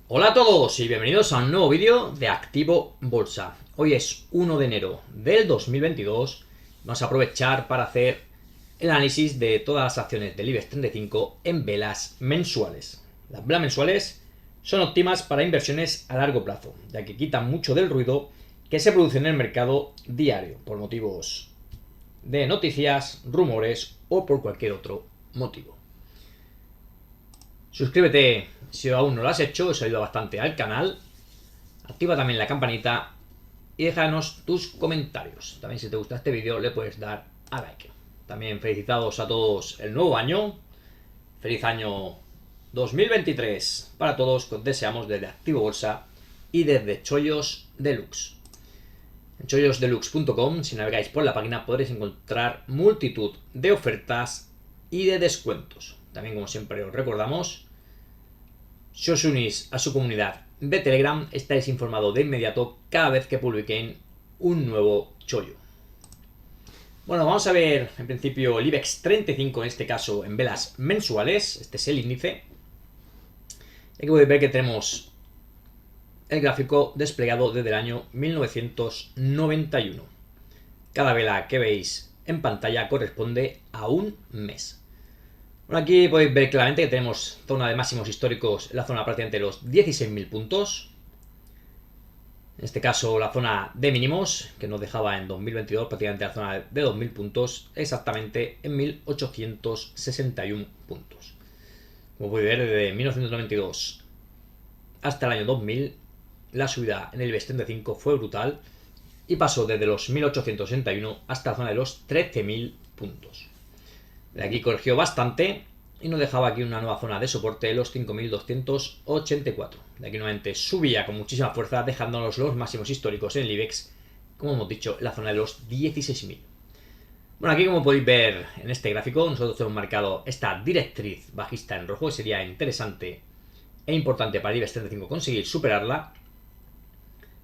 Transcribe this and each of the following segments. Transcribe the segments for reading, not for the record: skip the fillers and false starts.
Hola a todos y bienvenidos a un nuevo vídeo de Activo Bolsa. Hoy es 1 de enero del 2022. Vamos a aprovechar para hacer el análisis de todas las acciones del IBEX 35 en velas mensuales. Las velas mensuales son óptimas para inversiones a largo plazo, ya que quitan mucho del ruido que se produce en el mercado diario por motivos de noticias, rumores o por cualquier otro motivo. Suscríbete si aún no lo has hecho, eso ayuda bastante al canal. Activa también la campanita y déjanos tus comentarios. También si te gusta este vídeo le puedes dar a like. También felicitados a todos el nuevo año. Feliz año 2023 para todos que os deseamos desde Activo Bolsa y desde Chollos Deluxe. En chollosdeluxe.com, si navegáis por la página, podréis encontrar multitud de ofertas y de descuentos. También, como siempre, os recordamos, si os unís a su comunidad de Telegram, estaréis informados de inmediato cada vez que publiquen un nuevo chollo. Bueno, vamos a ver en principio el IBEX 35, en este caso en velas mensuales. Este es el índice. Aquí podéis ver que tenemos el gráfico desplegado desde el año 1991. Cada vela que veis en pantalla corresponde a un mes. Bueno, aquí podéis ver claramente que tenemos zona de máximos históricos en la zona prácticamente de los 16.000 puntos. En este caso la zona de mínimos que nos dejaba en 2022 prácticamente la zona de 2.000 puntos, exactamente en 1.861 puntos. Como podéis ver, desde 1992 hasta el año 2000 la subida en el IBEX 35 fue brutal y pasó desde los 1.861 hasta la zona de los 13.000 puntos. De aquí corrigió bastante y nos dejaba aquí una nueva zona de soporte de los 5.284. De aquí nuevamente subía con muchísima fuerza, dejándonos los máximos históricos en el IBEX, como hemos dicho, en la zona de los 16.000. Bueno, aquí como podéis ver en este gráfico, nosotros hemos marcado esta directriz bajista en rojo, que sería interesante e importante para el IBEX 35 conseguir superarla.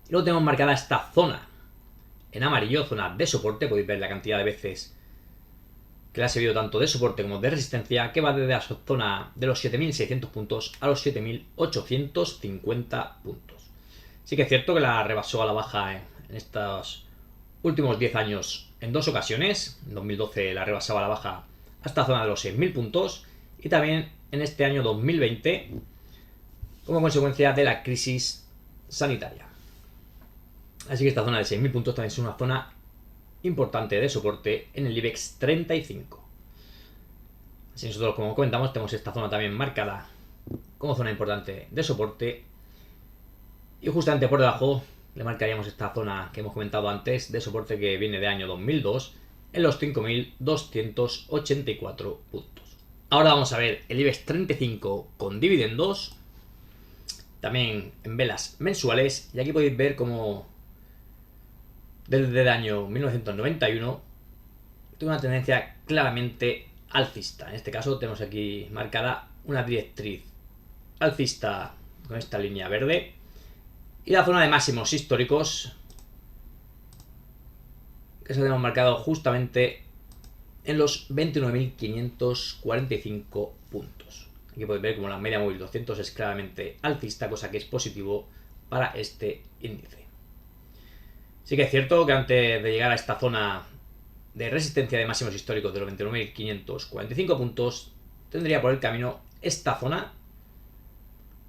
Y luego tenemos marcada esta zona en amarillo, zona de soporte. Podéis ver la cantidad de veces que le ha servido tanto de soporte como de resistencia, que va desde la zona de los 7.600 puntos a los 7.850 puntos. Sí que es cierto que la rebasó a la baja en estos últimos 10 años en dos ocasiones. En 2012 la rebasaba a la baja hasta la zona de los 6.000 puntos y también en este año 2020 como consecuencia de la crisis sanitaria. Así que esta zona de 6.000 puntos también es una zona importante de soporte en el IBEX 35. Así nosotros, como comentamos, tenemos esta zona también marcada como zona importante de soporte y justamente por debajo le marcaríamos esta zona que hemos comentado antes de soporte, que viene de año 2002 en los 5.284 puntos. Ahora vamos a ver el IBEX 35 con dividendos, también en velas mensuales, y aquí podéis ver cómo desde el año 1991 tiene una tendencia claramente alcista. En este caso tenemos aquí marcada una directriz alcista con esta línea verde y la zona de máximos históricos que se tenemos marcado justamente en los 29.545 puntos. Aquí podéis ver como la media móvil 200 es claramente alcista, cosa que es positivo para este índice. Sí que es cierto que antes de llegar a esta zona de resistencia de máximos históricos de los 29.545 puntos, tendría por el camino esta zona.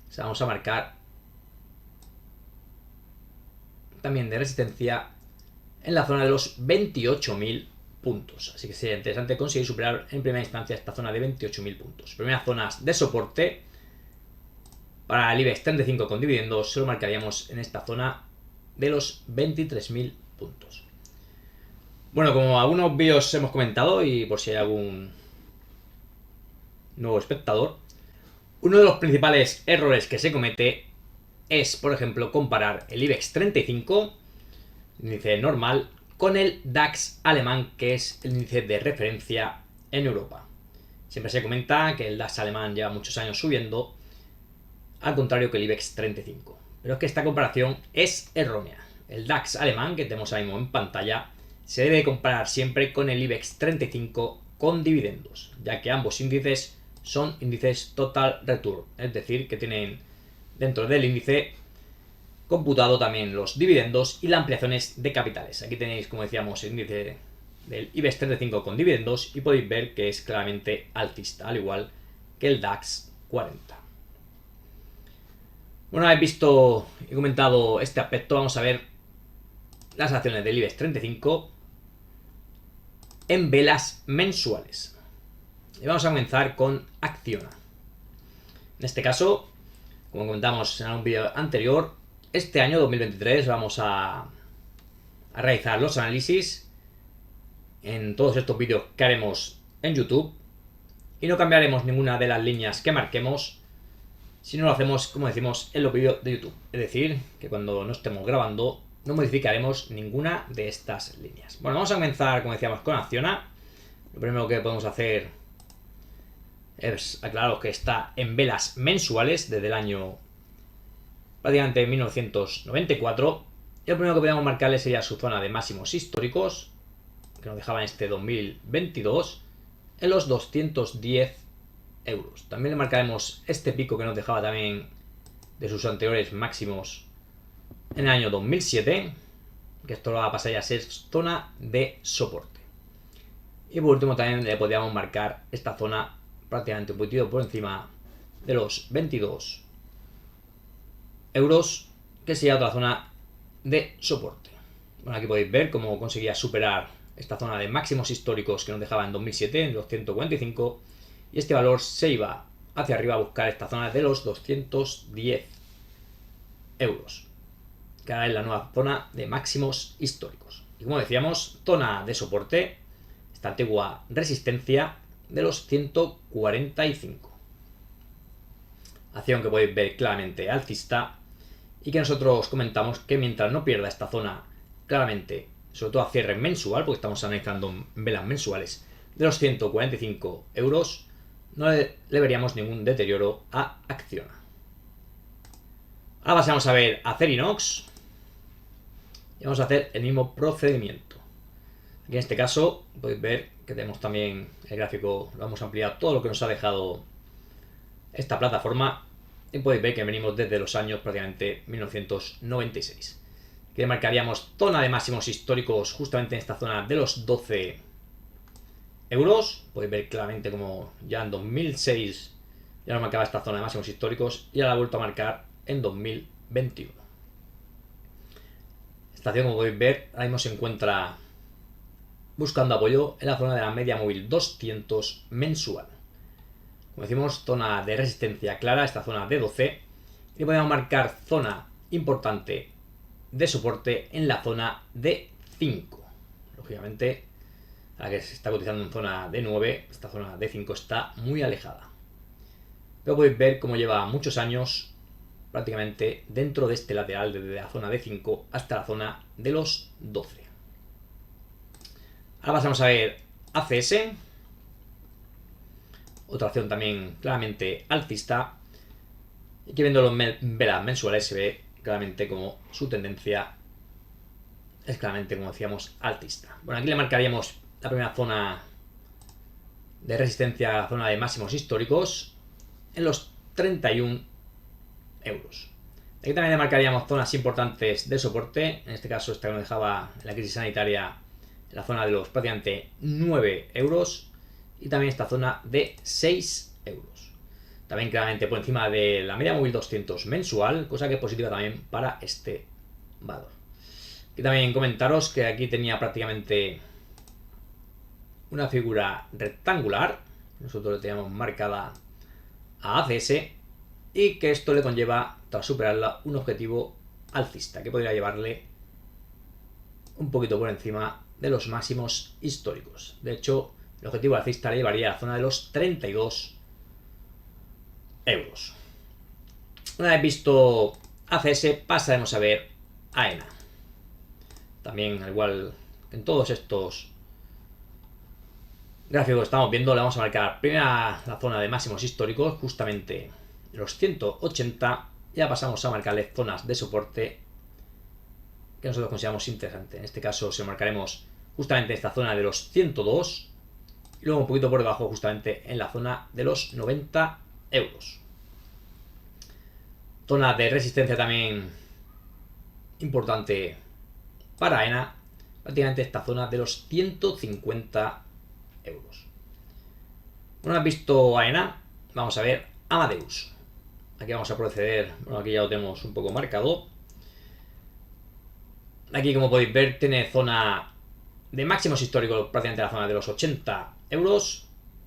O sea, vamos a marcar también de resistencia en la zona de los 28.000 puntos. Así que sería interesante conseguir superar en primera instancia esta zona de 28.000 puntos. Primeras zonas de soporte para el IBEX 35 con dividendos se lo marcaríamos en esta zona de los 23.000 puntos. Bueno, como algunos vídeos hemos comentado, y por si hay algún nuevo espectador, uno de los principales errores que se comete es, por ejemplo, comparar el IBEX 35, índice normal, con el DAX alemán, que es el índice de referencia en Europa. Siempre se comenta que el DAX alemán lleva muchos años subiendo, al contrario que el IBEX 35. Pero es que esta comparación es errónea. El DAX alemán, que tenemos ahora mismo en pantalla, se debe comparar siempre con el IBEX 35 con dividendos, ya que ambos índices son índices total return, es decir, que tienen dentro del índice, computado también los dividendos y las ampliaciones de capitales. Aquí tenéis, como decíamos, el índice del IBEX 35 con dividendos y podéis ver que es claramente alcista, al igual que el DAX 40. Bueno, habéis visto y comentado este aspecto, vamos a ver las acciones del IBEX 35 en velas mensuales. Y vamos a comenzar con Acciona. En este caso, como comentamos en un vídeo anterior, este año 2023 vamos a realizar los análisis en todos estos vídeos que haremos en YouTube y no cambiaremos ninguna de las líneas que marquemos, sino lo hacemos, como decimos, en los vídeos de YouTube. Es decir, que cuando no estemos grabando no modificaremos ninguna de estas líneas. Bueno, vamos a comenzar, como decíamos, con Acciona. Lo primero que podemos hacer es aclararos que está en velas mensuales desde el año prácticamente 1994. Y lo primero que podemos marcarle sería su zona de máximos históricos, que nos dejaba en este 2022 en los 210 euros. También le marcaremos este pico que nos dejaba también de sus anteriores máximos en el año 2007, que esto va a pasar a ser zona de soporte. Y por último también le podríamos marcar esta zona prácticamente un poquito por encima de los 22 euros, que sería otra zona de soporte. Bueno, aquí podéis ver cómo conseguía superar esta zona de máximos históricos que nos dejaba en 2007 en los 145, y este valor se iba hacia arriba a buscar esta zona de los 210 euros, que ahora es la nueva zona de máximos históricos. Y como decíamos, zona de soporte, esta antigua resistencia de los 145. Acción que podéis ver claramente alcista y que nosotros comentamos que mientras no pierda esta zona claramente, sobre todo a cierre mensual, porque estamos analizando velas mensuales, de los 145 euros, no le veríamos ningún deterioro a Acciona. Ahora pasamos a ver Acerinox y vamos a hacer el mismo procedimiento. Aquí en este caso podéis ver que tenemos también el gráfico, lo hemos ampliado todo lo que nos ha dejado esta plataforma, y podéis ver que venimos desde los años prácticamente 1996. Que marcaríamos zona de máximos históricos justamente en esta zona de los 12 euros. Podéis ver claramente como ya en 2006 ya nos marcaba esta zona de máximos históricos y ahora la ha vuelto a marcar en 2021. Esta acción, como podéis ver, ahora mismo se encuentra buscando apoyo en la zona de la media móvil 200 mensual. Como decimos, zona de resistencia clara, esta zona de 12, y podemos marcar zona importante de soporte en la zona de 5. Lógicamente, a la que se está cotizando en zona de 9, esta zona de 5 está muy alejada. Pero podéis ver cómo lleva muchos años prácticamente dentro de este lateral, desde la zona de 5 hasta la zona de los 12. Ahora pasamos a ver ACS, otra acción también claramente alcista, y que viendo los velas mensuales se ve claramente como su tendencia es claramente, como decíamos, alcista. Bueno, aquí le marcaríamos la primera zona de resistencia, la zona de máximos históricos, en los 31 euros. Aquí también le marcaríamos zonas importantes de soporte, en este caso esta que nos dejaba en la crisis sanitaria en la zona de los prácticamente 9 euros, y también esta zona de 6 euros. También claramente por encima de la media móvil 200 mensual, cosa que es positiva también para este valor. Y también comentaros que aquí tenía prácticamente una figura rectangular, nosotros le teníamos marcada a ACS, y que esto le conlleva, tras superarla, un objetivo alcista que podría llevarle un poquito por encima de los máximos históricos. De hecho, el objetivo alcista le llevaría a la zona de los 32 euros. Una vez visto ACS, pasaremos a ver AENA. También, al igual que en todos estos gráficos que estamos viendo, le vamos a marcar primero la zona de máximos históricos, justamente los 180. Ya pasamos a marcarle zonas de soporte que nosotros consideramos interesantes. En este caso se marcaremos justamente esta zona de los 102 y luego un poquito por debajo justamente en la zona de los 90 euros. Zona de resistencia también importante para AENA, prácticamente esta zona de los 150 euros. Una vez visto AENA, vamos a ver Amadeus. Aquí vamos a proceder, bueno, aquí ya lo tenemos un poco marcado. Aquí, como podéis ver, tiene zona de máximos históricos, prácticamente la zona de los 80 euros.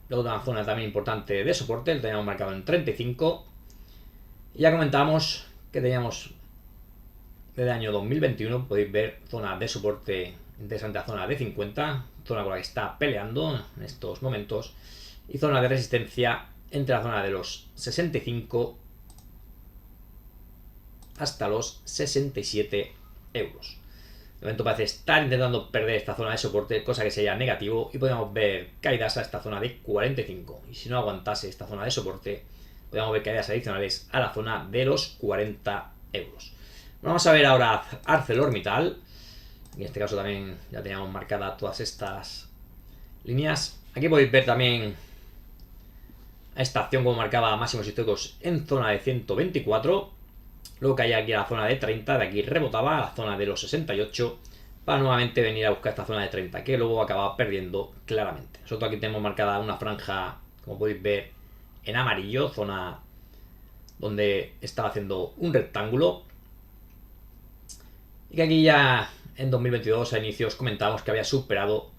Luego una zona también importante de soporte, lo teníamos marcado en 35. Y ya comentábamos que teníamos desde el año 2021, podéis ver zona de soporte interesante, la zona de 50, zona con la que está peleando en estos momentos, y zona de resistencia entre la zona de los 65 hasta los 67 euros. De momento parece estar intentando perder esta zona de soporte, cosa que sería negativo, y podríamos ver caídas a esta zona de 45. Y si no aguantase esta zona de soporte, podríamos ver caídas adicionales a la zona de los 40 euros. Vamos a ver ahora ArcelorMittal. En este caso también ya teníamos marcadas todas estas líneas. Aquí podéis ver también a esta acción como marcaba máximos históricos en zona de 124. Luego caía aquí a la zona de 30, de aquí rebotaba a la zona de los 68 para nuevamente venir a buscar esta zona de 30, que luego acaba perdiendo claramente. Nosotros aquí tenemos marcada una franja, como podéis ver, en amarillo, zona donde estaba haciendo un rectángulo. Y que aquí ya en 2022 a inicios comentábamos que había superado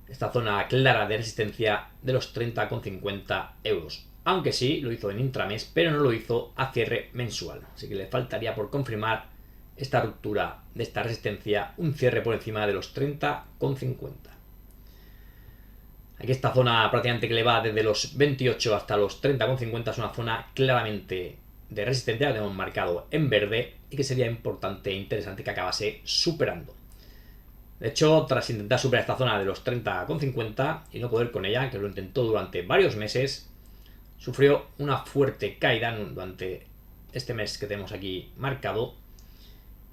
esta zona clara de resistencia de los 30,50 euros. Aunque sí, lo hizo en intrames, pero no lo hizo a cierre mensual. Así que le faltaría por confirmar esta ruptura de esta resistencia, un cierre por encima de los 30,50. Aquí esta zona prácticamente que le va desde los 28 hasta los 30,50 es una zona claramente de resistencia, la tenemos marcado en verde y que sería importante e interesante que acabase superando. De hecho, tras intentar superar esta zona de los 30,50 y no poder con ella, que lo intentó durante varios meses, sufrió una fuerte caída durante este mes que tenemos aquí marcado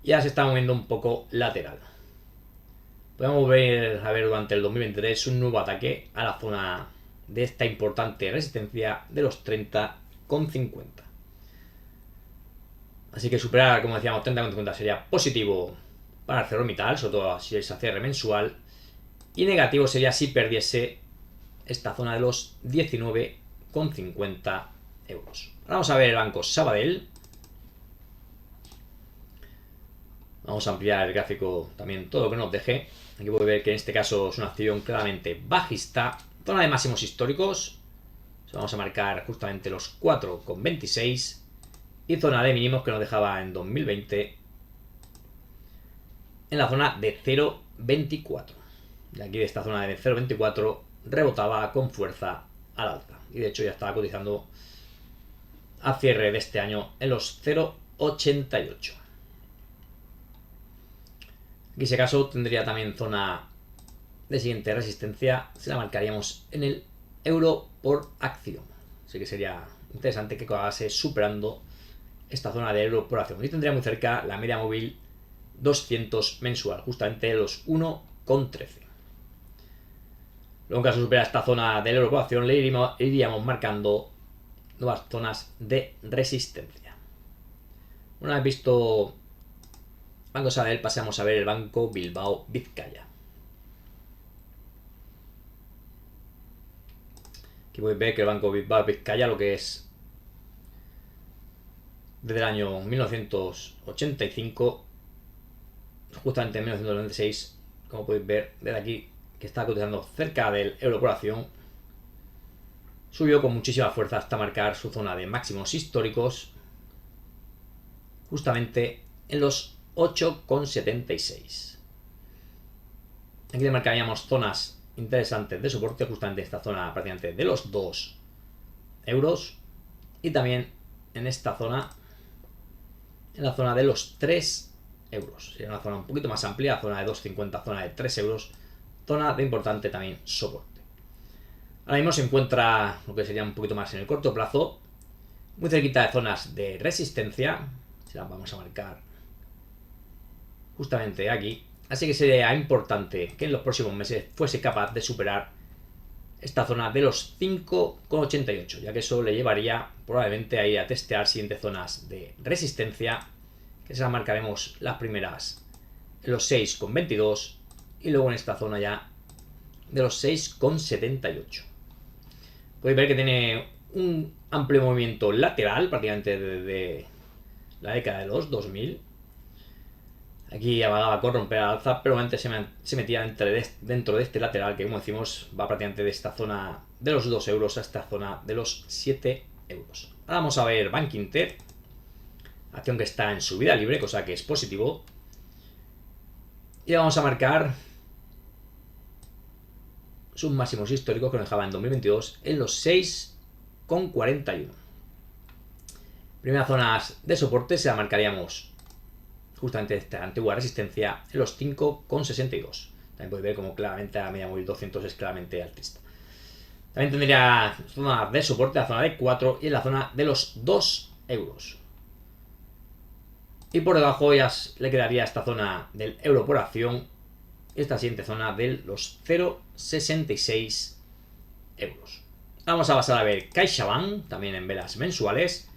y ya se está moviendo un poco lateral. Podemos ver a ver durante el 2023 un nuevo ataque a la zona de esta importante resistencia de los 30,50. Así que superar, como decíamos, 30,50 sería positivo para ArcelorMittal, sobre todo si es a cierre mensual, y negativo sería si perdiese esta zona de los 19,50 euros. Ahora vamos a ver el Banco Sabadell. Vamos a ampliar el gráfico también todo lo que nos deje. Aquí podéis ver que en este caso es una acción claramente bajista. Zona de máximos históricos. Vamos a marcar justamente los 4,26. Y zona de mínimos que nos dejaba en 2020 en la zona de 0,24. Y aquí de esta zona de 0,24 rebotaba con fuerza al alza. Y de hecho ya estaba cotizando a cierre de este año en los 0,88. En ese caso tendría también zona de siguiente resistencia. Se la marcaríamos en el euro por acción. Así que sería interesante que acabase superando esta zona de euro por acción. Y tendría muy cerca la media móvil 200 mensual, justamente los 1,13. Luego en caso de superar esta zona del euro por acción, le iríamos marcando nuevas zonas de resistencia. Una vez visto Banco Sabadell, pasamos a ver el Banco Bilbao Vizcaya. Aquí podéis ver que el Banco Bilbao Vizcaya, lo que es desde el año 1985, justamente en 1996, como podéis ver desde aquí, que está cotizando cerca del euro por acción, subió con muchísima fuerza hasta marcar su zona de máximos históricos, justamente en los 8,76. Aquí le marcaríamos zonas interesantes de soporte, justamente esta zona prácticamente de los 2 euros, y también en esta zona, en la zona de los 3 euros. Sería una zona un poquito más amplia, zona de 2,50, zona de 3 euros, zona de importante también soporte. Ahora mismo se encuentra lo que sería un poquito más en el corto plazo, muy cerquita de zonas de resistencia. Se las vamos a marcar justamente aquí. Así que sería importante que en los próximos meses fuese capaz de superar esta zona de los 5,88, ya que eso le llevaría probablemente a ir a testear siguientes zonas de resistencia, que se las marcaremos las primeras en los 6,22 y luego en esta zona ya de los 6,78. Podéis ver que tiene un amplio movimiento lateral prácticamente desde la década de los 2000. Aquí amagaba con romper al alza, pero antes se metía dentro de este lateral que, como decimos, va prácticamente de esta zona de los 2 euros a esta zona de los 7 euros. Ahora vamos a ver Bank Inter, acción que está en subida libre, cosa que es positivo. Y vamos a marcar sus máximos históricos que nos dejaba en 2022 en los 6,41. Primeras zonas de soporte se la marcaríamos justamente esta antigua resistencia en los 5,62. También podéis ver como claramente la media móvil 200 es claramente alcista. También tendría zona de soporte, la zona de 4 y en la zona de los 2 euros. Y por debajo ya le quedaría esta zona del euro por acción y esta siguiente zona de los 0,66 euros. Vamos a pasar a ver CaixaBank, también en velas mensuales.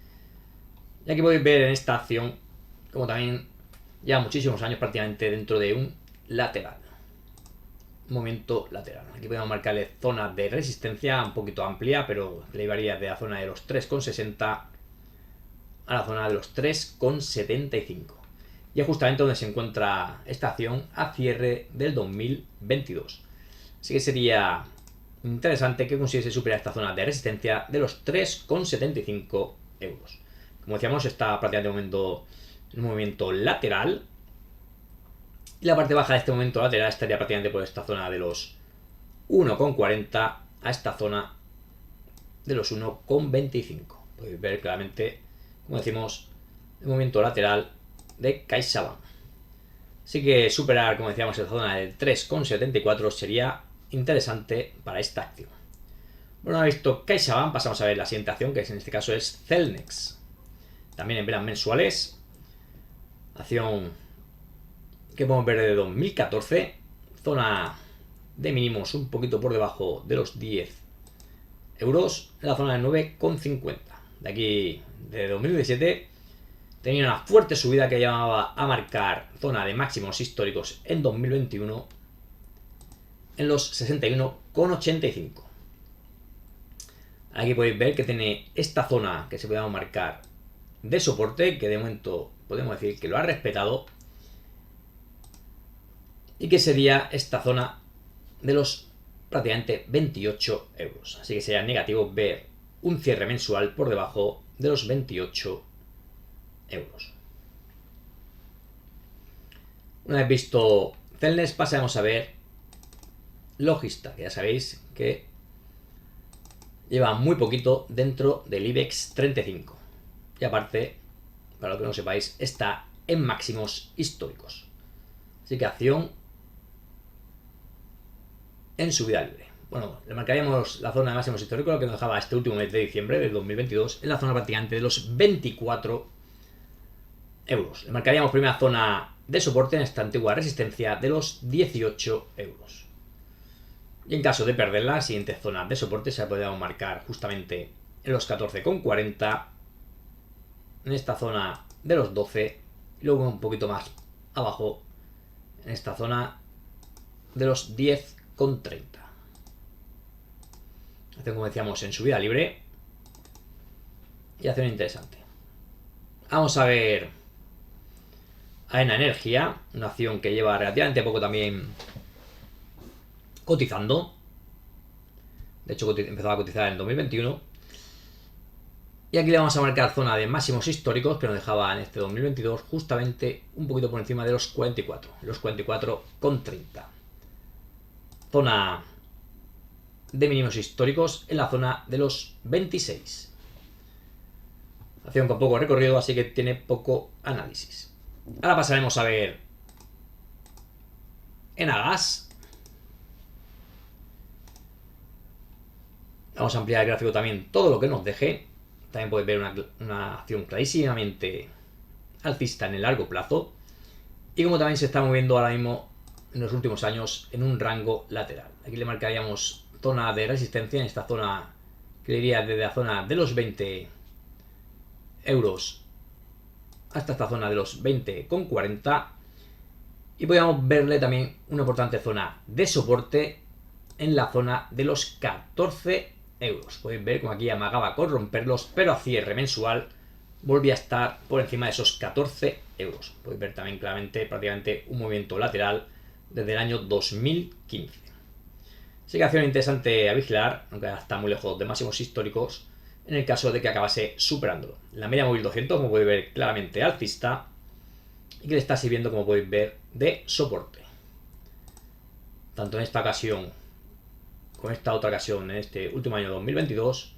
Y aquí podéis ver en esta acción como también lleva muchísimos años prácticamente dentro de un lateral. Un movimiento lateral. Aquí podemos marcarle zona de resistencia un poquito amplia, pero le llevaría de la zona de los 3,60 a la zona de los 3,75. Y es justamente donde se encuentra esta acción a cierre del 2022. Así que sería interesante que consiguiese superar esta zona de resistencia de los 3,75 euros. Como decíamos, está prácticamente un movimiento lateral. Y la parte baja de este movimiento lateral estaría prácticamente por esta zona de los 1,40 a esta zona de los 1,25. Podéis ver claramente, como decimos, el movimiento lateral de CaixaBank. Así que superar, como decíamos, esta zona del 3,74 sería interesante para esta acción. Bueno, ha visto CaixaBank, pasamos a ver la siguiente acción, que en este caso es Celnex. También en velas mensuales. Acción que podemos ver de 2014. Zona de mínimos un poquito por debajo de los 10 euros. En la zona de 9,50. De aquí, de 2017, tenía una fuerte subida que llevaba a marcar zona de máximos históricos en 2021 en los 61,85. Aquí podéis ver que tiene esta zona que se puede marcar de soporte, que de momento podemos decir que lo ha respetado, y que sería esta zona de los prácticamente 28 euros. Así que sería negativo ver un cierre mensual por debajo de los 28 euros. Una vez visto Celnex, pasamos a ver Logista, que ya sabéis que lleva muy poquito dentro del IBEX 35. Y aparte, para lo que no sepáis, está en máximos históricos. Así que acción en subida libre. Bueno, le marcaríamos la zona de máximos históricos, lo que nos dejaba este último mes de diciembre del 2022, en la zona prácticamente de los 24 euros. Le marcaríamos primera zona de soporte en esta antigua resistencia de los 18 euros. Y en caso de perderla, la siguiente zona de soporte se la podríamos marcar justamente en los 14,40, en esta zona de los 12, y luego un poquito más abajo en esta zona de los 10,30. Acción, como decíamos, en subida libre y acción interesante. Vamos a ver AENA Energía, una acción que lleva relativamente poco también cotizando. De hecho, empezó a cotizar en el 2021. Y aquí le vamos a marcar zona de máximos históricos que nos dejaba en este 2022 justamente un poquito por encima de los 44, los 44,30. Zona de mínimos históricos en la zona de los 26. Acción con poco recorrido, así que tiene poco análisis. Ahora pasaremos a ver Enagas. Vamos a ampliar el gráfico también todo lo que nos deje. También podéis ver una acción clarísimamente alcista en el largo plazo. Y como también se está moviendo ahora mismo en los últimos años en un rango lateral. Aquí le marcaríamos zona de resistencia, en esta zona que iría desde la zona de los 20 euros hasta esta zona de los 20,40. Y podríamos verle también una importante zona de soporte en la zona de los 14 euros. Podéis ver como aquí amagaba con romperlos, pero a cierre mensual volvía a estar por encima de esos 14 euros. Podéis ver también claramente prácticamente un movimiento lateral desde el año 2015. Así que acción interesante a vigilar, aunque está muy lejos de máximos históricos, en el caso de que acabase superándolo. La media móvil 200, como podéis ver, claramente alcista, y que le está sirviendo, como podéis ver, de soporte. Tanto en esta ocasión como en esta otra ocasión, en este último año 2022,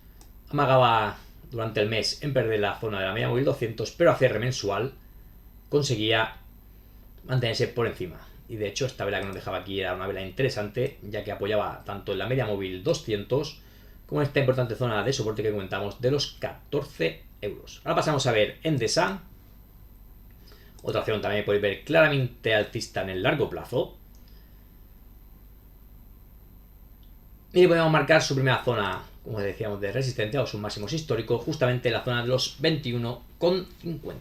amagaba durante el mes en perder la zona de la media móvil 200, pero a cierre mensual conseguía mantenerse por encima. Y de hecho esta vela que nos dejaba aquí era una vela interesante, ya que apoyaba tanto en la media móvil 200 como en esta importante zona de soporte que comentamos de los 14 euros. Ahora pasamos a ver Endesa. Otra acción también podéis ver claramente alcista en el largo plazo. Y podemos marcar su primera zona, como decíamos, de resistencia o sus máximos históricos, justamente en la zona de los 21,50.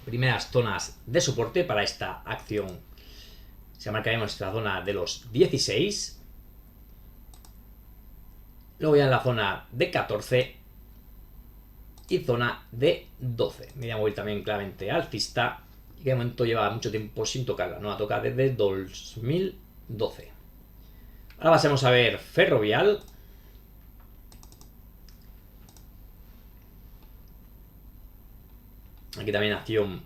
Primeras zonas de soporte para esta acción. Se marcaremos esta zona de los 16. Luego ya en la zona de 14 y zona de 12. Media móvil también claramente alcista y que de momento lleva mucho tiempo sin tocarla. No la toca desde 2012. Ahora pasemos a ver Ferrovial. Aquí también acción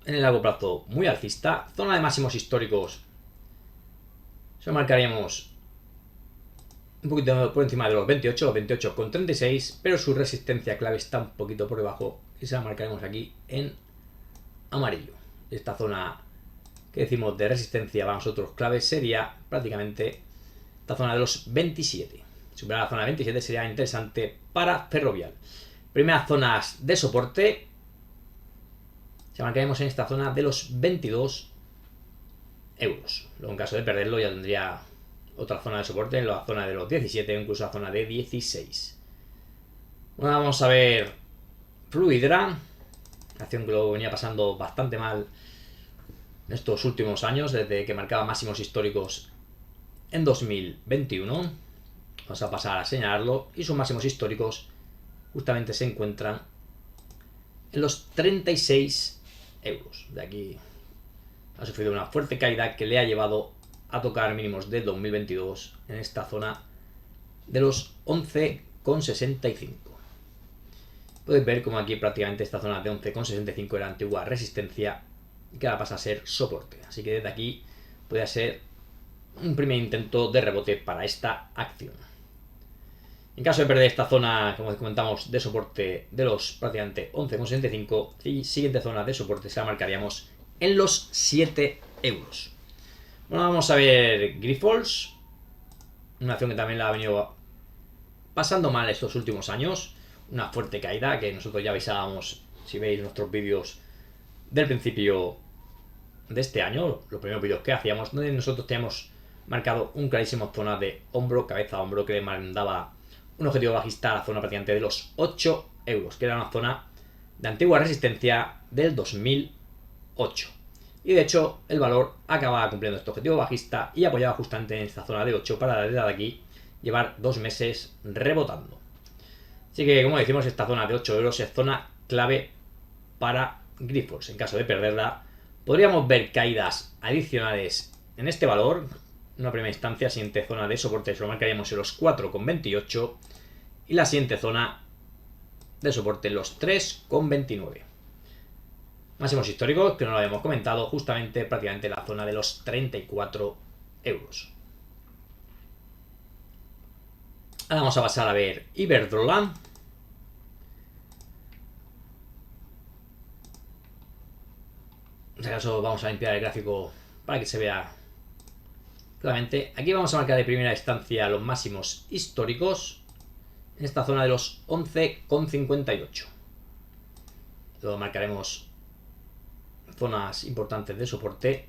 en el largo plazo muy alcista. Zona de máximos históricos. Se lo marcaríamos un poquito por encima de los 28, 28,36, pero su resistencia clave está un poquito por debajo y se la marcaremos aquí en amarillo. Esta zona que decimos de resistencia para nosotros clave sería prácticamente esta zona de los 27. Superar la zona de 27 sería interesante para Ferrovial. Primeras zonas de soporte se marcaremos en esta zona de los 22 euros. Luego en caso de perderlo ya tendría otra zona de soporte en la zona de los 17 o incluso la zona de 16. Bueno, vamos a ver Fluidra, acción que lo venía pasando bastante mal en estos últimos años, desde que marcaba máximos históricos en 2021. Vamos a pasar a señalarlo y sus máximos históricos justamente se encuentran en los 36 euros. De aquí ha sufrido una fuerte caída que le ha llevado a tocar mínimos del 2022 en esta zona de los 11,65. Podéis ver como aquí prácticamente esta zona de 11,65 era antigua resistencia y que ahora pasa a ser soporte. Así que desde aquí puede ser un primer intento de rebote para esta acción. En caso de perder esta zona, como comentamos, de soporte de los prácticamente 11,65, y siguiente zona de soporte se la marcaríamos en los 7 euros. Bueno, vamos a ver Grifols, una acción que también la ha venido pasando mal estos últimos años, una fuerte caída que nosotros ya avisábamos, si veis nuestros vídeos del principio de este año, los primeros vídeos que hacíamos, donde nosotros teníamos marcado un clarísimo zona de hombro, cabeza a hombro, que le mandaba un objetivo bajista a la zona prácticamente de los 8 euros, que era una zona de antigua resistencia del 2008. Y de hecho el valor acababa cumpliendo este objetivo bajista y apoyaba justamente en esta zona de 8 para desde aquí llevar 2 meses rebotando. Así que, como decimos, esta zona de 8 euros es zona clave para Grifols. En caso de perderla, podríamos ver caídas adicionales en este valor. En una primera instancia, siguiente zona de soporte se lo marcaríamos en los 4,28 y la siguiente zona de soporte en los 3,29. Máximos históricos, que no lo habíamos comentado, justamente prácticamente la zona de los 34 euros. Ahora vamos a pasar a ver Iberdrola. En este caso vamos a limpiar el gráfico para que se vea claramente. Aquí vamos a marcar de primera instancia los máximos históricos en esta zona de los 11,58. Luego marcaremos zonas importantes de soporte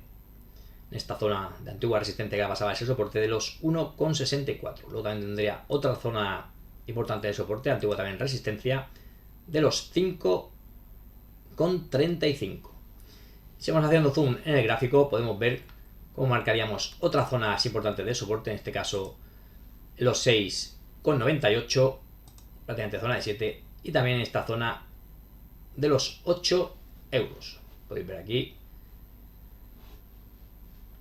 en esta zona de antigua resistencia que pasaba ese soporte de los 1,64. Luego también tendría otra zona importante de soporte, antigua también resistencia, de los 5,35. Si vamos haciendo zoom en el gráfico, podemos ver cómo marcaríamos otra zona importante de soporte, en este caso los 6,98, prácticamente zona de 7, y también esta zona de los 8 euros. Podéis ver aquí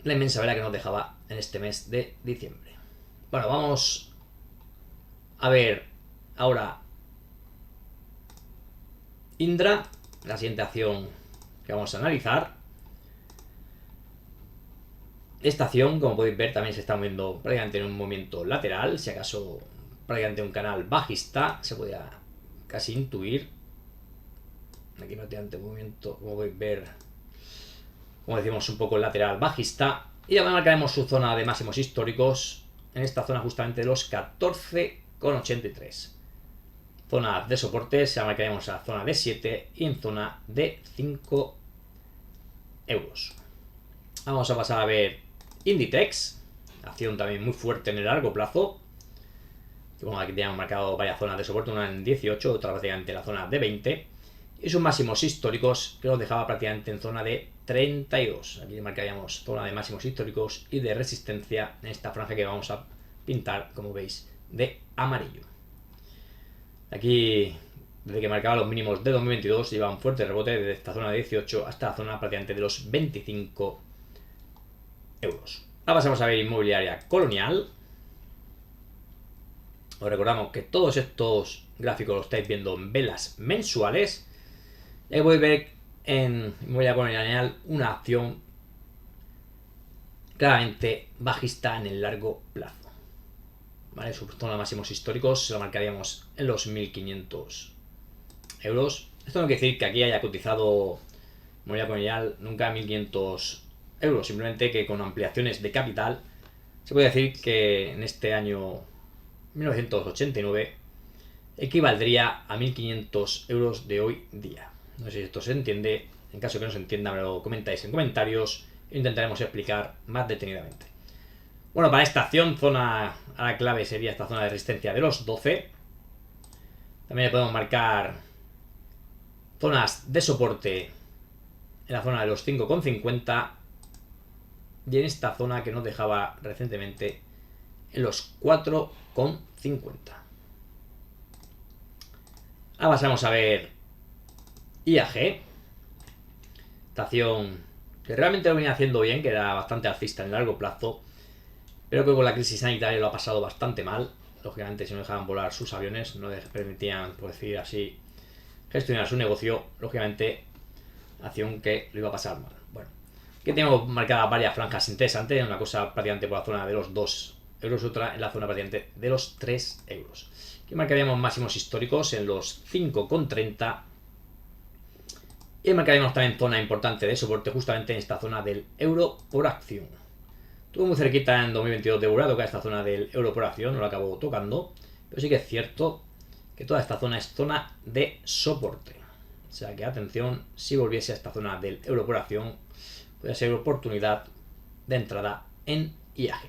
la inmensa vela que nos dejaba en este mes de diciembre. Bueno, vamos a ver ahora Indra, la siguiente acción que vamos a analizar. Esta acción, como podéis ver, también se está moviendo prácticamente en un movimiento lateral, si acaso prácticamente un canal bajista, se podía casi intuir. Aquí prácticamente un movimiento, como podéis ver, como decimos, un poco lateral bajista. Y ahora marcaremos su zona de máximos históricos en esta zona justamente de los 14,83. Zona de soporte se la marcaremos a zona de 7 y en zona de 5 euros. Vamos a pasar a ver Inditex, acción también muy fuerte en el largo plazo. Bueno, aquí tenemos marcado varias zonas de soporte, una en 18, otra prácticamente en la zona de 20. Y sus máximos históricos que nos dejaba prácticamente en zona de 32. Aquí marcaríamos zona de máximos históricos y de resistencia en esta franja que vamos a pintar, como veis, de amarillo. Aquí, desde que marcaba los mínimos de 2022, lleva un fuerte rebote desde esta zona de 18 hasta la zona prácticamente de los 25 euros. Ahora pasamos a ver inmobiliaria Colonial. Os recordamos que todos estos gráficos los estáis viendo en velas mensuales. Y aquí podéis ver en inmobiliaria Colonial una acción claramente bajista en el largo plazo. ¿Vale? Su zona de máximos históricos se lo marcaríamos en los 1.500 euros. Esto no quiere decir que aquí haya cotizado inmobiliaria Colonial nunca a 1.500 euros, simplemente que con ampliaciones de capital se puede decir que en este año 1989 equivaldría a 1.500 euros de hoy día. No sé si esto se entiende. En caso que no se entienda, me lo comentáis en comentarios e intentaremos explicar más detenidamente. Bueno, para esta acción, zona a la clave sería esta zona de resistencia de los 12. También le podemos marcar zonas de soporte en la zona de los 5,50 y en esta zona que nos dejaba recientemente en los 4,50. Ahora pasamos a ver IAG, esta acción que realmente lo venía haciendo bien, que era bastante alcista en el largo plazo, pero que con la crisis sanitaria lo ha pasado bastante mal. Lógicamente, si no dejaban volar sus aviones, no les permitían, por decir así, gestionar su negocio, lógicamente, acción que lo iba a pasar mal. Bueno, aquí tenemos marcadas varias franjas interesantes, una cosa prácticamente por la zona de los 2 euros, otra en la zona prácticamente de los 3 euros. Aquí marcaríamos máximos históricos en los 5,30 y marcaremos también zona importante de soporte justamente en esta zona del euro por acción. Estuvo muy cerquita en 2022 de Burado, que esta zona del euro por acción, no lo acabó tocando, pero sí que es cierto que toda esta zona es zona de soporte. O sea que atención, si volviese a esta zona del euro por acción, puede ser oportunidad de entrada en IAG.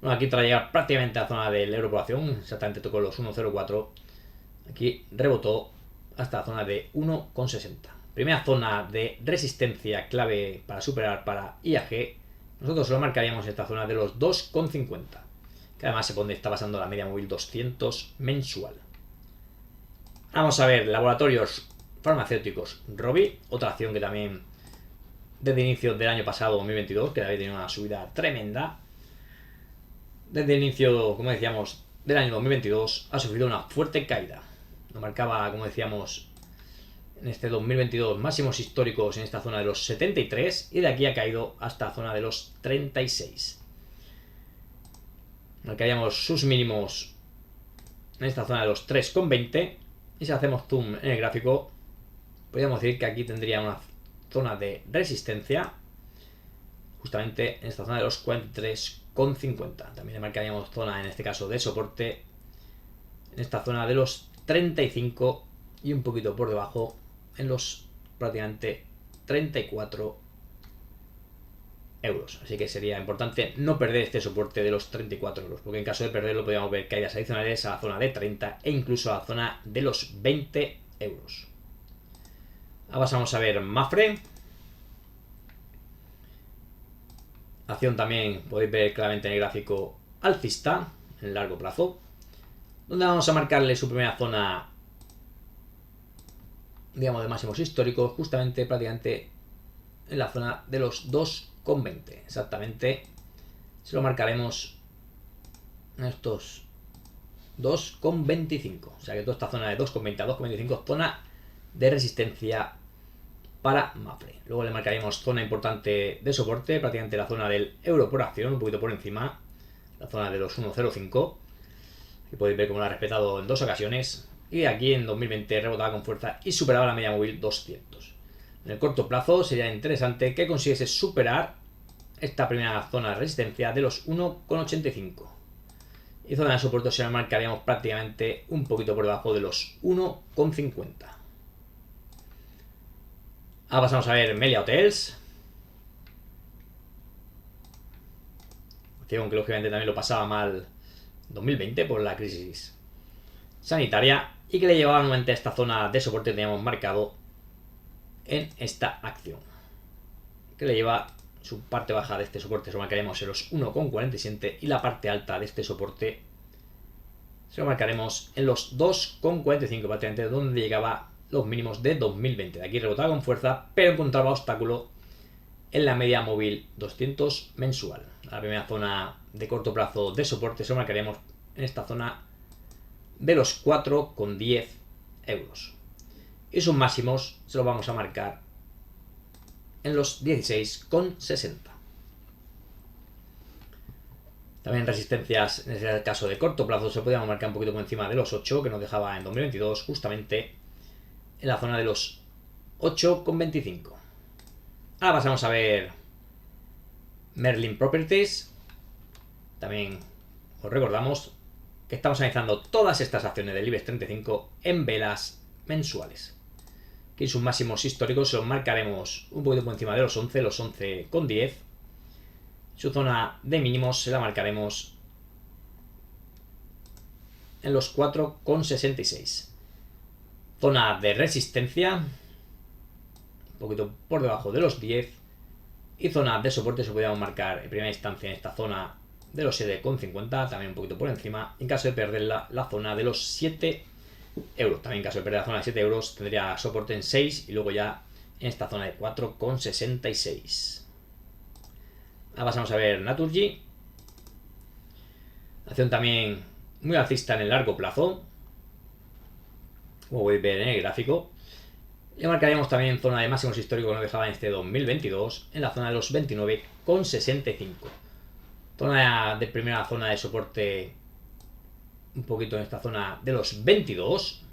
Bueno, aquí tras llegar prácticamente a la zona del euro por acción, exactamente tocó los 1,04, aquí rebotó hasta la zona de 1,60. Primera zona de resistencia clave para superar para IAG. Nosotros lo marcaríamos en esta zona de los 2,50, que además se pone, está pasando la media móvil 200 mensual. Vamos a ver laboratorios farmacéuticos Rovi, otra acción que también desde inicio del año pasado 2022, que había tenido una subida tremenda. Desde el inicio, como decíamos, del año 2022 ha sufrido una fuerte caída. Nos marcaba, como decíamos, en este 2022 máximos históricos en esta zona de los 73 y de aquí ha caído hasta la zona de los 36. Marcaríamos sus mínimos en esta zona de los 3,20 y si hacemos zoom en el gráfico podríamos decir que aquí tendría una zona de resistencia justamente en esta zona de los 43,50. También le marcaríamos zona en este caso de soporte en esta zona de los 35 y un poquito por debajo en los prácticamente 34 euros. Así que sería importante no perder este soporte de los 34 euros, porque en caso de perderlo podríamos ver caídas adicionales a la zona de 30 e incluso a la zona de los 20 euros. Ahora pasamos a ver Mapfre. Acción también podéis ver claramente en el gráfico alcista en largo plazo, donde vamos a marcarle su primera zona, digamos, de máximos históricos, justamente prácticamente en la zona de los 2,20. Exactamente se lo marcaremos en estos 2,25. O sea que toda esta zona de 2,20 a 2,25 zona de resistencia para Mapfre. Luego le marcaremos zona importante de soporte, prácticamente la zona del euro por acción, un poquito por encima, la zona de los 1,05. Aquí podéis ver cómo lo ha respetado en 2 ocasiones. Y aquí en 2020 rebotaba con fuerza y superaba la media móvil 200. En el corto plazo sería interesante que consiguiese superar esta primera zona de resistencia de los 1,85. Y zona de soporte se la marcaríamos prácticamente un poquito por debajo de los 1,50. Ahora pasamos a ver Meliá Hotels. Acción que lógicamente también lo pasaba mal en 2020 por la crisis sanitaria y que le llevaba nuevamente a esta zona de soporte que teníamos marcado en esta acción, que le lleva su parte baja de este soporte, se lo marcaremos en los 1,47 y la parte alta de este soporte se lo marcaremos en los 2,45, prácticamente donde llegaba los mínimos de 2020. De aquí rebotaba con fuerza, pero encontraba obstáculo en la media móvil 200 mensual. La primera zona de corto plazo de soporte se lo marcaremos en esta zona de los 4,10 euros. Y sus máximos se los vamos a marcar en los 16,60. También resistencias, en este caso de corto plazo, se podían marcar un poquito por encima de los 8, que nos dejaba en 2022 justamente en la zona de los 8,25. Ahora pasamos a ver Merlin Properties. También os recordamos que estamos analizando todas estas acciones del IBEX 35 en velas mensuales. Aquí sus máximos históricos se los marcaremos un poquito por encima de los 11, los 11,10. Su zona de mínimos se la marcaremos en los 4,66. Zona de resistencia un poquito por debajo de los 10. Y zona de soporte se podríamos marcar en primera instancia en esta zona de los 7,50, también un poquito por encima. En caso de perderla, la zona de los 7 euros. También en caso de perder la zona de 7 euros tendría soporte en 6 y luego ya en esta zona de 4,66. Ahora pasamos a ver Naturgy. Acción también muy alcista en el largo plazo, como podéis ver en el gráfico. Le marcaríamos también zona de máximos históricos que nos dejaba en este 2022 en la zona de los 29,65. Zona de primera zona de soporte un poquito en esta zona de los 22.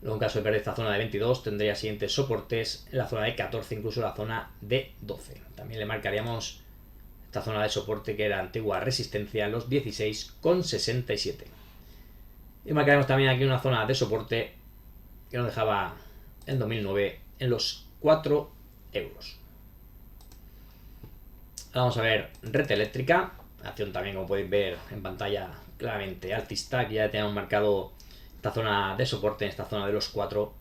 Luego en caso de perder esta zona de 22 tendría siguientes soportes en la zona de 14, incluso la zona de 12. También le marcaríamos esta zona de soporte que era antigua resistencia en los 16,67. Y marcaremos también aquí una zona de soporte que nos dejaba en 2009 en los 4 euros. Vamos a ver Red Eléctrica. Acción también, como podéis ver en pantalla, claramente alcista. Aquí ya tenemos marcado esta zona de soporte en esta zona de los 4.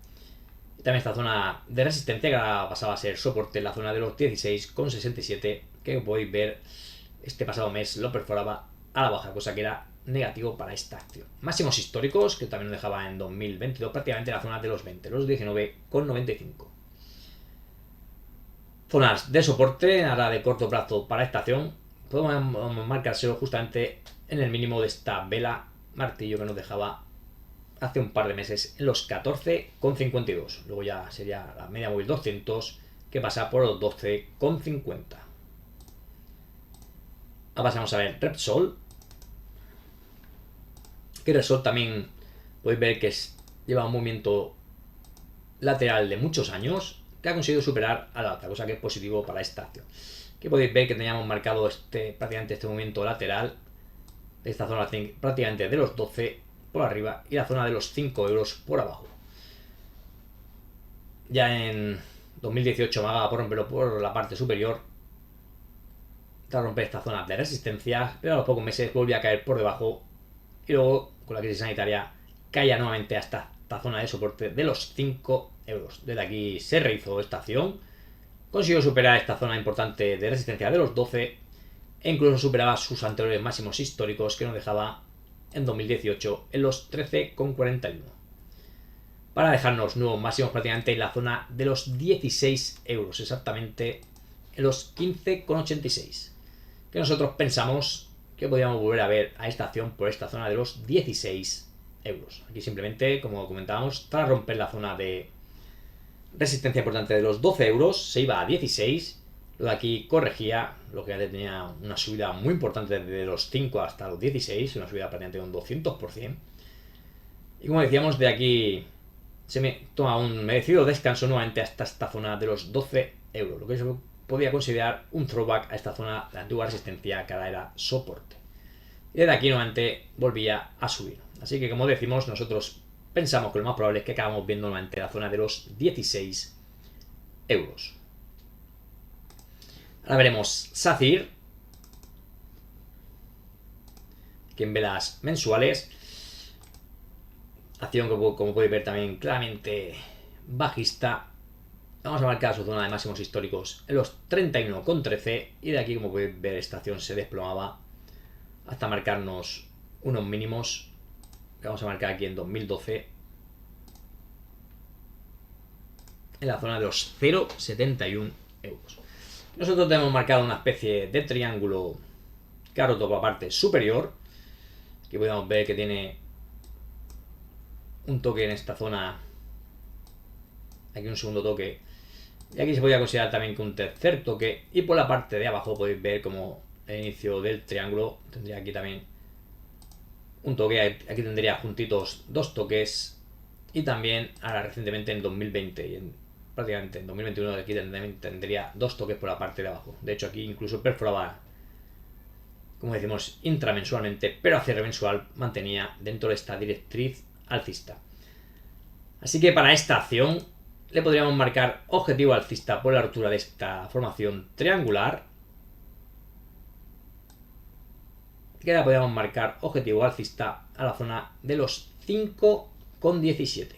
Y también esta zona de resistencia que ahora pasaba a ser soporte en la zona de los 16,67. Que como podéis ver, este pasado mes lo perforaba a la baja, cosa que era negativo para esta acción. Máximos históricos que también nos dejaba en 2022 prácticamente en la zona de los 20, los 19,95. Zonas de soporte ahora de corto plazo para esta acción podemos marcárselo justamente en el mínimo de esta vela martillo que nos dejaba hace un par de meses en los 14,52. Luego ya sería la media móvil 200 que pasa por los 12,50. Ahora pasamos a ver Repsol. Que Repsol también podéis ver que lleva un movimiento lateral de muchos años que ha conseguido superar a la alta, cosa que es positivo para esta acción. Que podéis ver que teníamos marcado prácticamente este movimiento lateral de esta zona prácticamente de los 12 por arriba y la zona de los 5 euros por abajo. Ya en 2018 amagaba por romperlo por la parte superior tras romper esta zona de resistencia, pero a los pocos meses volvió a caer por debajo y luego con la crisis sanitaria caía nuevamente hasta esta zona de soporte de los 5 euros. Desde aquí se rehizo esta acción, consiguió superar esta zona importante de resistencia de los 12 e incluso superaba sus anteriores máximos históricos que nos dejaba en 2018 en los 13,41, para dejarnos nuevos máximos prácticamente en la zona de los 16 euros, exactamente en los 15,86, que nosotros pensamos que podríamos volver a ver a esta acción por esta zona de los 16 euros. Aquí simplemente, como comentábamos, tras romper la zona de resistencia importante de los 12 euros, se iba a 16. Lo de aquí corregía, lo que ya tenía una subida muy importante desde los 5 hasta los 16, una subida prácticamente de un 200%. Y como decíamos, de aquí se me toma un merecido descanso nuevamente hasta esta zona de los 12 euros, lo que se podía considerar un throwback a esta zona de antigua resistencia que ahora era soporte. Y desde aquí nuevamente volvía a subir. Así que, como decimos, nosotros pensamos que lo más probable es que acabamos viendo nuevamente la zona de los 16 euros. Ahora veremos SACIR, que en velas mensuales, acción que como podéis ver también claramente bajista. Vamos a marcar su zona de máximos históricos en los 31,13 y de aquí, como podéis ver, esta acción se desplomaba hasta marcarnos unos mínimos que vamos a marcar aquí en 2012 en la zona de los 0,71 euros. Nosotros tenemos marcado una especie de triángulo que ha roto por la parte superior. Aquí podemos ver que tiene un toque en esta zona, aquí un segundo toque, y aquí se podría considerar también que un tercer toque, y por la parte de abajo podéis ver como el inicio del triángulo tendría aquí también un toque, aquí tendría juntitos dos toques, y también ahora recientemente en 2020 y prácticamente en 2021 aquí tendría dos toques por la parte de abajo. De hecho aquí incluso perforaba, como decimos, intramensualmente, pero a cierre mensual mantenía dentro de esta directriz alcista. Así que para esta acción le podríamos marcar objetivo alcista por la ruptura de esta formación triangular, que la podríamos marcar objetivo alcista a la zona de los 5,17.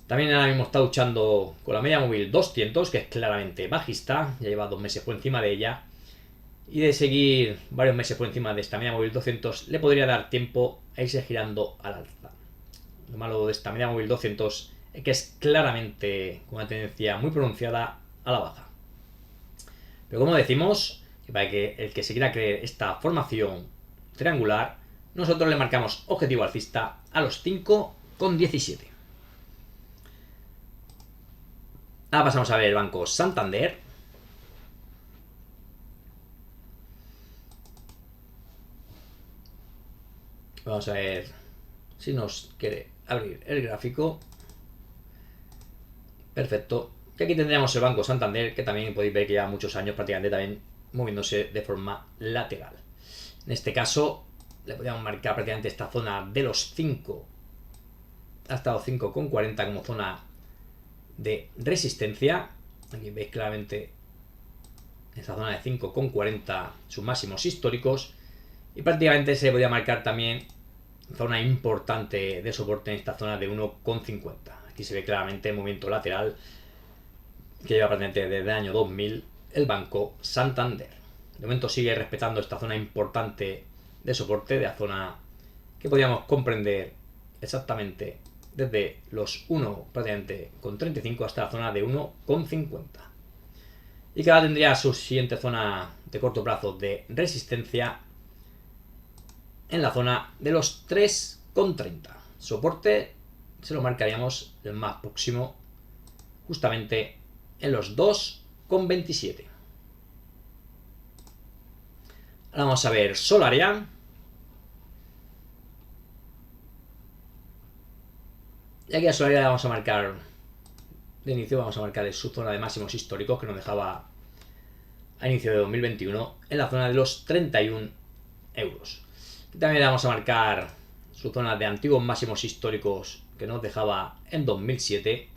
También ahora mismo está luchando con la media móvil 200, que es claramente bajista, ya lleva 2 meses por encima de ella, y de seguir varios meses por encima de esta media móvil 200 le podría dar tiempo a irse girando al alza. Lo malo de esta media móvil 200 es que es claramente con una tendencia muy pronunciada a la baja. Pero como decimos, para que el que se quiera creer esta formación triangular, nosotros le marcamos objetivo alcista a los 5,17. Ahora pasamos a ver el Banco Santander. Vamos a ver si nos quiere abrir el gráfico. Perfecto. Y aquí tendríamos el Banco Santander, que también podéis ver que lleva muchos años prácticamente también moviéndose de forma lateral. En este caso le podríamos marcar prácticamente esta zona de los 5 hasta los 5,40 como zona de resistencia. Aquí veis claramente esta zona de 5,40 sus máximos históricos, y prácticamente se podría marcar también zona importante de soporte en esta zona de 1,50. Aquí se ve claramente el movimiento lateral que lleva prácticamente desde el año 2000 el Banco Santander. De momento sigue respetando esta zona importante de soporte, de la zona que podríamos comprender exactamente desde los 1 prácticamente con 35 hasta la zona de 1,50. Y que ahora tendría su siguiente zona de corto plazo de resistencia en la zona de los 3,30. Soporte se lo marcaríamos el más próximo justamente en los 2,27. Ahora vamos a ver Solaria. Y aquí a Solaria le vamos a marcar, de inicio vamos a marcar su zona de máximos históricos que nos dejaba a inicio de 2021 en la zona de los 31 euros. Y también le vamos a marcar su zona de antiguos máximos históricos que nos dejaba en 2007,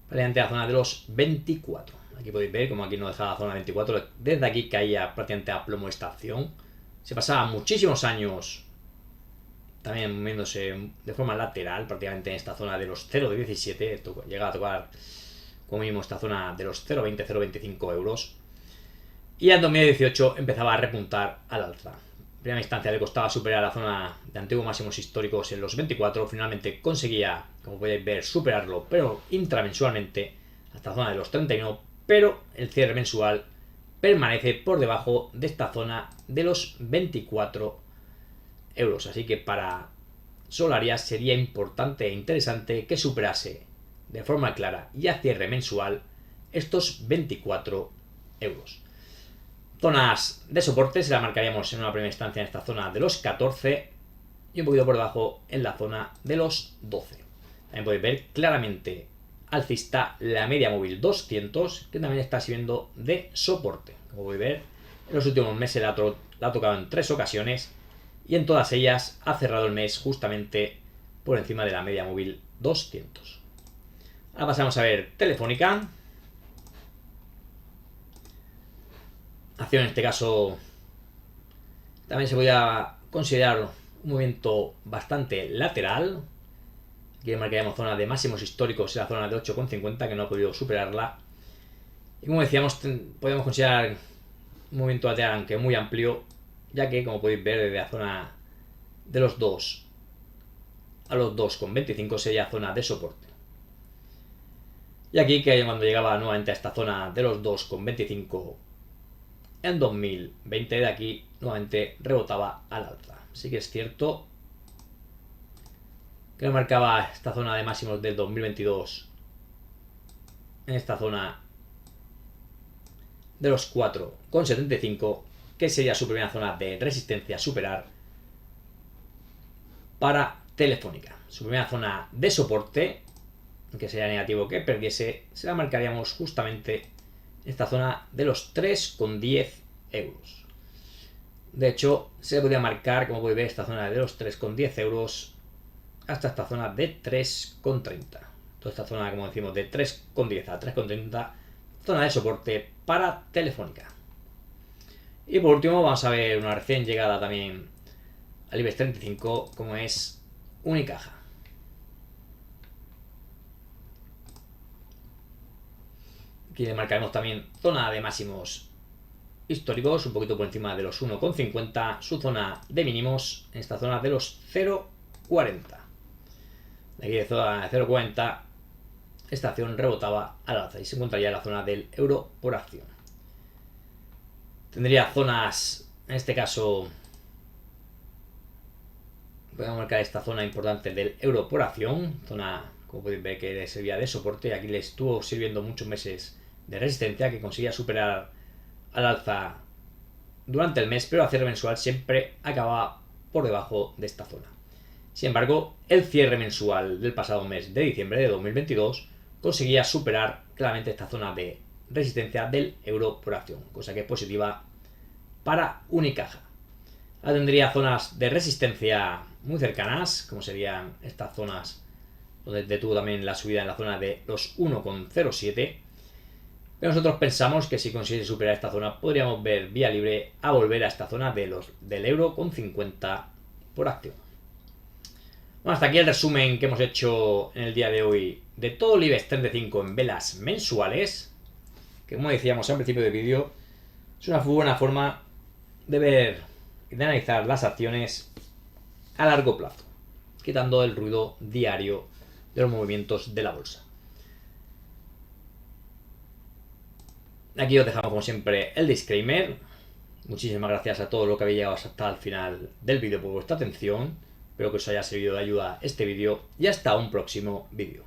prácticamente la zona de los 24. Aquí podéis ver como aquí nos dejaba la zona 24. Desde aquí caía prácticamente a plomo esta acción. Se pasaba muchísimos años también moviéndose de forma lateral, prácticamente en esta zona de los 0,17. Llegaba a tocar como mínimo esta zona de los 0,20, 0,25 euros. Y en 2018 empezaba a repuntar al alza. En primera instancia le costaba superar la zona de antiguos máximos históricos en los 24. Finalmente conseguía, como podéis ver, superarlo, pero intramensualmente hasta la zona de los 31. Pero el cierre mensual permanece por debajo de esta zona de los 24 euros. Así que para Solarias sería importante e interesante que superase de forma clara y a cierre mensual estos 24 euros. Zonas de soporte se la marcaríamos en una primera instancia en esta zona de los 14 y un poquito por debajo en la zona de los 12. También podéis ver claramente alcista la media móvil 200, que también está sirviendo de soporte. Como podéis ver, en los últimos meses la ha tocado en 3 ocasiones y en todas ellas ha cerrado el mes justamente por encima de la media móvil 200. Ahora pasamos a ver Telefónica. Acción en este caso también se podría considerar un movimiento bastante lateral. Aquí marcaríamos zona de máximos históricos en la zona de 8,50, que no ha podido superarla. Y como decíamos, podemos considerar un movimiento lateral aunque muy amplio, ya que como podéis ver desde la zona de los 2 a los 2,25 sería zona de soporte. Y aquí que cuando llegaba nuevamente a esta zona de los 2,25 en 2020, de aquí nuevamente rebotaba al alza. Sí que es cierto que no marcaba esta zona de máximos del 2022 en esta zona de los 4,75, que sería su primera zona de resistencia a superar para Telefónica. Su primera zona de soporte, que sería negativo que perdiese, se la marcaríamos justamente esta zona de los 3,10 euros. De hecho, se podría marcar, como podéis ver, esta zona de los 3,10 euros hasta esta zona de 3,30. Toda esta zona, como decimos, de 3,10 a 3,30, zona de soporte para Telefónica. Y por último vamos a ver una recién llegada también al IBEX 35, como es Unicaja. Aquí le marcaremos también zona de máximos históricos, un poquito por encima de los 1,50, su zona de mínimos en esta zona de los 0,40. De aquí de zona de 0,40 esta acción rebotaba al alza y se encontraría en la zona del euro por acción. Tendría zonas, en este caso podemos marcar esta zona importante del euro por acción, zona como podéis ver que le servía de soporte. Aquí le estuvo sirviendo muchos meses de resistencia, que conseguía superar al alza durante el mes, pero a cierre mensual siempre acababa por debajo de esta zona. Sin embargo, el cierre mensual del pasado mes de diciembre de 2022 conseguía superar claramente esta zona de resistencia del euro por acción, cosa que es positiva para Unicaja. Ahora tendría zonas de resistencia muy cercanas, como serían estas zonas donde detuvo también la subida en la zona de los 1,07. Pero nosotros pensamos que si consiguiese superar esta zona podríamos ver vía libre a volver a esta zona del euro con 50 por acción. Bueno, hasta aquí el resumen que hemos hecho en el día de hoy de todo el IBEX 35 en velas mensuales, que como decíamos al principio del vídeo, es una buena forma de ver y de analizar las acciones a largo plazo, quitando el ruido diario de los movimientos de la bolsa. Aquí os dejamos como siempre el disclaimer. Muchísimas gracias a todos los que habéis llegado hasta el final del vídeo por vuestra atención. Espero que os haya servido de ayuda este vídeo y hasta un próximo vídeo.